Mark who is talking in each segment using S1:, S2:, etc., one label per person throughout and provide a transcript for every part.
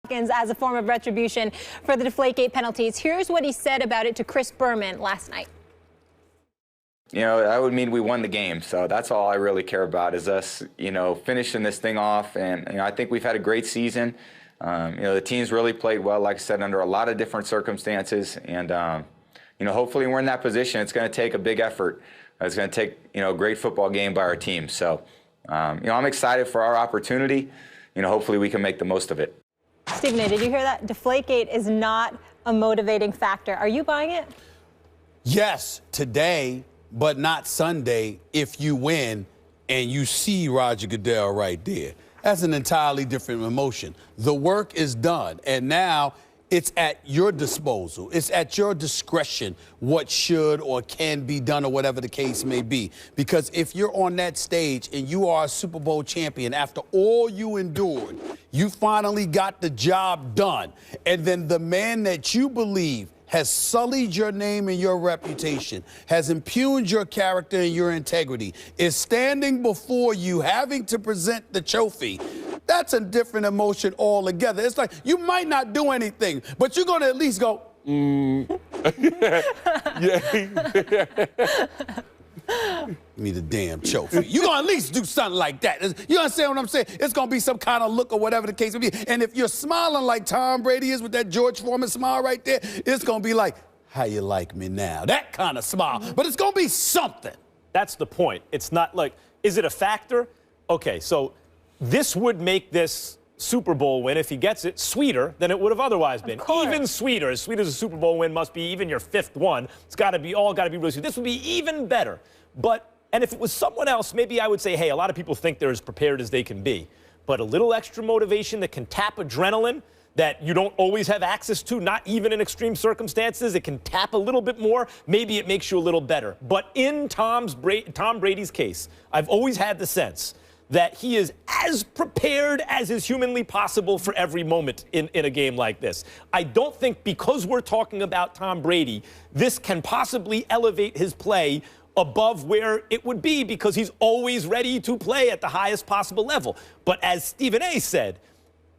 S1: as a form of retribution for the Deflategate penalties. Here's what he said about it to Chris Berman last night.
S2: You know, that would mean we won the game. So that's all I really care about is us, you know, finishing this thing off. And, you know, I think we've had a great season. You know, the team's really played well, like I said, under a lot of different circumstances. And, you know, hopefully we're in that position. It's going to take a big effort. It's going to take, you know, a great football game by our team. So, you know, I'm excited for our opportunity. You know, hopefully we can make the most of it.
S1: Stephen A., did you hear that? Deflategate is not a motivating factor. Are you buying it?
S3: Yes, today, but not Sunday if you win and you see Roger Goodell right there. That's an entirely different emotion. The work is done, and now it's at your disposal. It's at your discretion what should or can be done or whatever the case may be. Because if you're on that stage and you are a Super Bowl champion, after all you endured, you finally got the job done. And then the man that you believe has sullied your name and your reputation, has impugned your character and your integrity, is standing before you having to present the trophy. That's a different emotion altogether. It's like you might not do anything, but you're going to at least go, Give me the damn trophy. You're going to at least do something like that. You understand what I'm saying? It's going to be some kind of look or whatever the case may be. And if you're smiling like Tom Brady is with that George Foreman smile right there, it's going to be like, how you like me now? That kind of smile. But it's going to be something.
S4: That's the point. It's not like, is it a factor? Okay, so this would make this Super Bowl win, if he gets it, sweeter than it would have otherwise been. Even sweeter. As sweet as a Super Bowl win must be, even your fifth one. It's got to be really sweet. This would be even better. But, and if it was someone else, maybe I would say, hey, a lot of people think they're as prepared as they can be. But a little extra motivation that can tap adrenaline that you don't always have access to, not even in extreme circumstances, it can tap a little bit more, maybe it makes you a little better. But in Tom Brady's case, I've always had the sense that he is as prepared as is humanly possible for every moment in a game like this. I don't think because we're talking about Tom Brady, this can possibly elevate his play above where it would be because he's always ready to play at the highest possible level. But as Stephen A. said,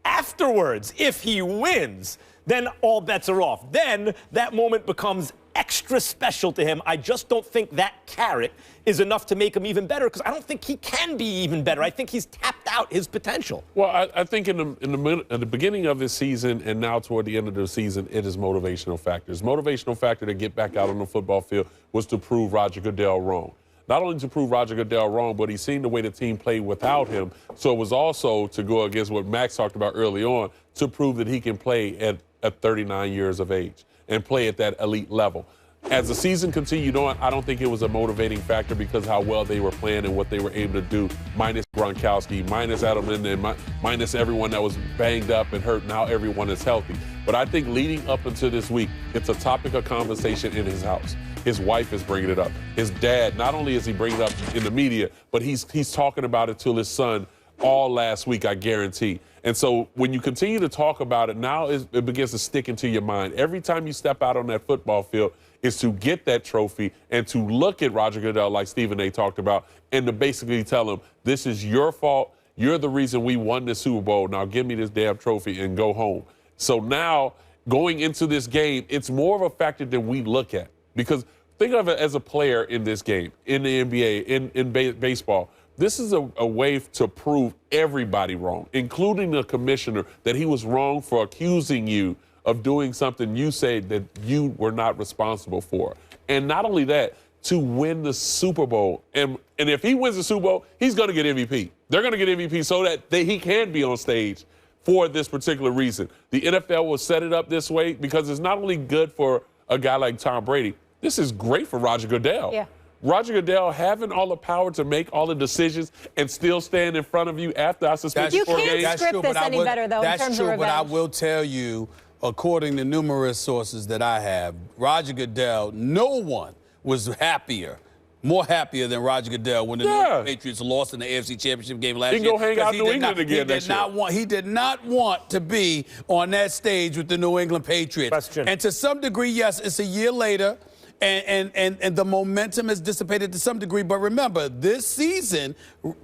S4: afterwards, if he wins, then all bets are off. Then that moment becomes extra special to him. I just don't think that carrot is enough to make him even better because I don't think he can be even better. I think he's tapped out his potential.
S5: Well, I think in the beginning of this season and now toward the end of the season, it is motivational factors. Motivational factor to get back out on the football field was to prove Roger Goodell wrong. Not only to prove Roger Goodell wrong, but he's seen the way the team played without him. So it was also to go against what Max talked about early on to prove that he can play at 39 years of age and play at that elite level. As the season continued on, I don't think it was a motivating factor because how well they were playing and what they were able to do, minus Gronkowski, minus Edelman, and minus everyone that was banged up and hurt. Now everyone is healthy. But I think leading up into this week, it's a topic of conversation in his house. His wife is bringing it up. His dad, not only is he bringing it up in the media, but he's talking about it to his son all last week, I guarantee. And so when you continue to talk about it, now it begins to stick into your mind. Every time you step out on that football field is to get that trophy and to look at Roger Goodell, like Stephen A. talked about, and to basically tell him, this is your fault. You're the reason we won the Super Bowl. Now give me this damn trophy and go home. So now going into this game, it's more of a factor than we look at. Because think of it as a player in this game, in the NBA, in baseball. This is a way to prove everybody wrong, including the commissioner, that he was wrong for accusing you of doing something you say that you were not responsible for. And not only that, to win the Super Bowl. And if he wins the Super Bowl, he's going to get MVP. They're going to get MVP so that he can be on stage for this particular reason. The NFL will set it up this way because it's not only good for a guy like Tom Brady, this is great for Roger Goodell. Yeah. Roger Goodell having all the power to make all the decisions and still stand in front of you after I suspend you for a game.
S1: You can't script this any better, though, in terms of revenge. That's true,
S3: but I will tell you, according to numerous sources that I have, Roger Goodell, no one was more happier than Roger Goodell when the New England Patriots lost in the AFC Championship game last year.
S5: He can go hang out in New England again next year.
S3: He did not want to be on that stage with the New England Patriots. And to some degree, yes, it's a year later. And the momentum has dissipated to some degree. But remember, this season,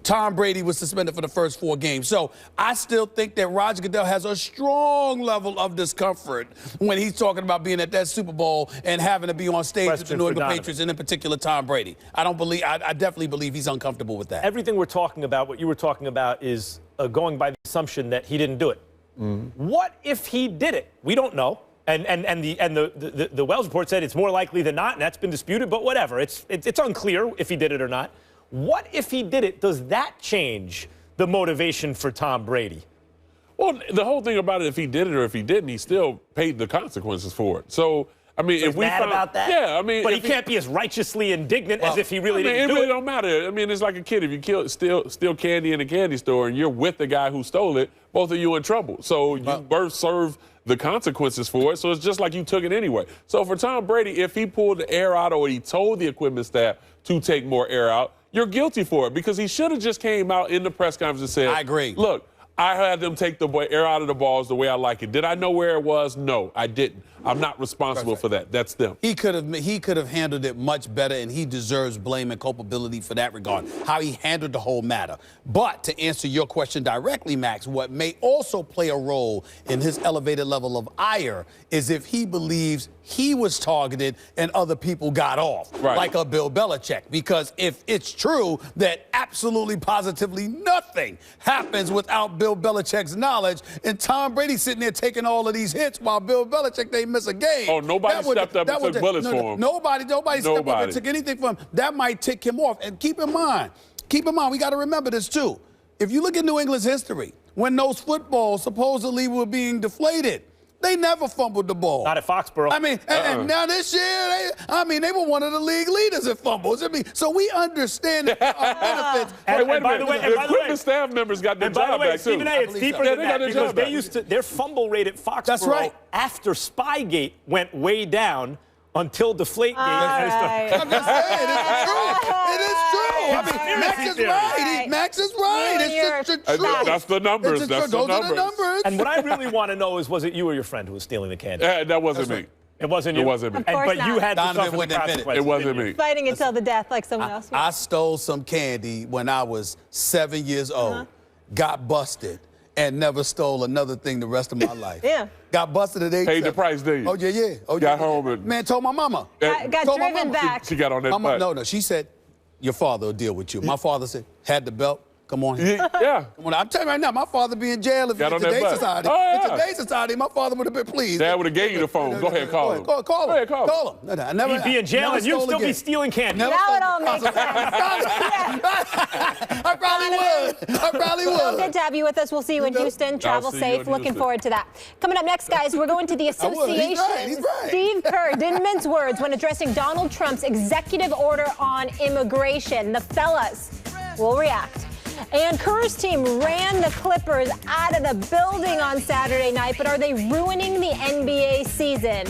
S3: Tom Brady was suspended for the first 4 games. So I still think that Roger Goodell has a strong level of discomfort when he's talking about being at that Super Bowl and having to be on stage with the New England Patriots, and in particular Tom Brady. I definitely believe he's uncomfortable with that.
S4: Everything we're talking about, what you were talking about, is going by the assumption that he didn't do it. What if he did it? We don't know. And the Wells report said it's more likely than not, and that's been disputed, but whatever. It's unclear if he did it or not. What if he did it? Does that change the motivation for Tom Brady?
S5: Well, the whole thing about it, if he did it or if he didn't, he still paid the consequences for it. So, I mean,
S4: so
S5: if we
S4: mad about that?
S5: Yeah, I mean,
S4: but he can't be as righteously indignant as if he really didn't do it.
S5: It really don't matter. I mean, it's like a kid. If you steal candy in a candy store and you're with the guy who stole it, both of you in trouble. So you both serve the consequences for it. So it's just like you took it anyway. So for Tom Brady, if he pulled the air out or he told the equipment staff to take more air out, you're guilty for it, because he should have just came out in the press conference and said,
S3: I agree.
S5: Look, I had them take the air out of the balls the way I like it. Did I know where it was? No, I didn't. I'm not responsible for that. That's them.
S3: He could have handled it much better, and he deserves blame and culpability for that regard, how he handled the whole matter. But to answer your question directly, Max, what may also play a role in his elevated level of ire is if he believes he was targeted and other people got off, like a Bill Belichick. Because if it's true that absolutely positively nothing happens without Bill Belichick's knowledge, and Tom Brady sitting there taking all of these hits while Bill Belichick, they miss a game.
S5: Oh, nobody stepped up and took bullets for him.
S3: Nobody stepped up and took anything from him. That might tick him off. And keep in mind, we got to remember this too. If you look at New England's history, when those footballs supposedly were being deflated, they never fumbled the ball.
S4: Not at Foxborough.
S3: I mean, and now this year, they were one of the league leaders in fumbles. I mean, so we understand the benefits.
S5: And by the way, the equipment staff members got their job back, too.
S4: Stephen A., it's deeper than that, because their fumble rate at Foxborough after Spygate went way down until Deflategate.
S3: I'm just saying, it's true. It is true. I mean, Max is right. Max is right. It's just true.
S5: That's the numbers. Those are the numbers.
S4: And what I really want to know is, was it you or your friend who was stealing the candy?
S5: That wasn't me.
S4: It wasn't you?
S5: It wasn't me.
S4: But you had to suffer the consequences.
S5: It wasn't me.
S1: Fighting until the death like someone else.
S3: I stole some candy when I was 7 years old, got busted, and never stole another thing the rest of my life. Got busted at 8.
S5: Paid the price, did you?
S3: Oh, yeah. Oh,
S5: got home and...
S3: Man, told my mama.
S1: Got driven back.
S5: She got on that butt.
S3: No, she said, your father will deal with you. My father said, had the belt. Come on.
S5: Yeah.
S3: Come on. I'm telling you right now, my father be in jail if in today's society. In today's society, my father would have been pleased.
S5: Dad would have gave you the phone. Go ahead, call him.
S3: Call him.
S5: Go ahead, call him.
S3: No, I never,
S4: He'd be in jail and you'd still be stealing candy.
S1: Now it all makes sense.
S3: I probably would.
S1: Well, good to have you with us. We'll see you in Houston. Travel safe. Looking forward to that. Coming up next, guys, we're going to the association.
S3: He's right.
S1: Steve Kerr didn't mince words when addressing Donald Trump's executive order on immigration. The fellas will react. And Kerr's team ran the Clippers out of the building on Saturday night, but are they ruining the NBA season?